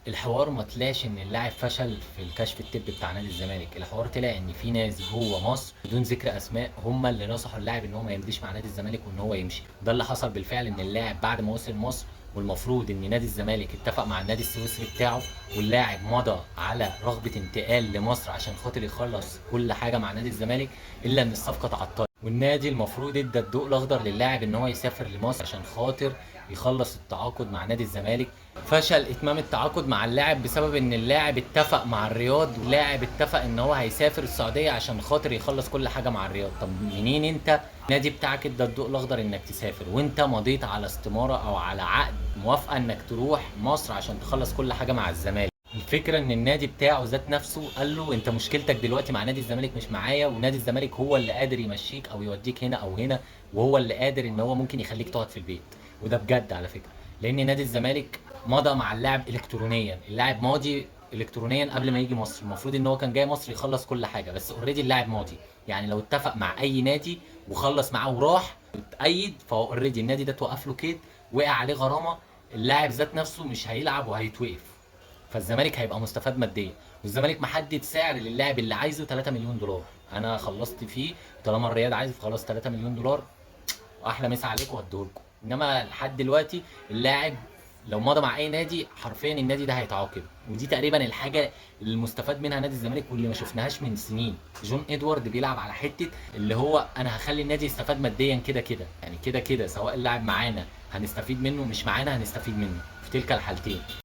الحوار ما طلعش ان اللاعب فشل في الكشف الطبي بتاع نادي الزمالك، الحوار طلع ان في ناس جوه مصر بدون ذكر اسماء هم اللي نصحوا اللاعب ان هو ما يمضيش مع نادي الزمالك وان هو يمشي. ده اللي حصل بالفعل، ان اللاعب بعد ما وصل مصر والمفروض ان نادي الزمالك اتفق مع النادي السويسري بتاعه، واللاعب مضى على رغبة انتقال لمصر عشان خاطر يخلص كل حاجة مع نادي الزمالك، الا ان الصفقة تعطلت. والنادي المفروض ادى الضوء الاخضر للاعب ان هو يسافر لمصر عشان خاطر يخلص التعاقد مع نادي الزمالك. فشل اتمام التعاقد مع اللاعب بسبب ان اللاعب اتفق مع الرياض، واللاعب اتفق ان هو هيسافر السعوديه عشان خاطر يخلص كل حاجه مع الرياض. طب منين انت النادي بتاعك ادى الضوء الاخضر انك تسافر وانت مضيت على استماره او على عقد موافقه انك تروح مصر عشان تخلص كل حاجه مع الزمالك؟ الفكره ان النادي بتاعه ذات نفسه قال له انت مشكلتك دلوقتي مع نادي الزمالك مش معايا، ونادي الزمالك هو اللي قادر يمشيك او يوديك هنا او هنا، وهو اللي قادر ان هو ممكن يخليك تقعد في البيت. وده بجد على فكره، لان نادي الزمالك مضى مع اللاعب الكترونيا، اللاعب ماضي الكترونيا قبل ما يجي مصر. المفروض ان هو كان جاي مصر يخلص كل حاجه، بس اوريدي اللاعب ماضي. يعني لو اتفق مع اي نادي وخلص معاه وراح اتأيد، فهو اوريدي النادي ده توقف له كيد، وقع عليه غرامه، اللاعب ذات نفسه مش هيلعب وهيتوقف. فالزمالك هيبقى مستفاد ماديا. والزمالك محدد سعر للاعب اللي عايزه 3 مليون دولار. انا خلصت فيه، طالما الرياض عايز خلاص 3 مليون دولار، احلى مسا عليكم وهديهولكم. انما لحد دلوقتي اللاعب لو مضى مع اي نادي حرفيا النادي ده هيتعاقب. ودي تقريبا الحاجه اللي المستفاد منها نادي الزمالك واللي ما شفناهاش من سنين. جون ادوارد بيلعب على حته اللي هو انا هخلي النادي يستفاد ماديا كده كده، يعني كده كده سواء اللاعب معانا هنستفيد منه مش معانا هنستفيد منه في تلك الحالتين.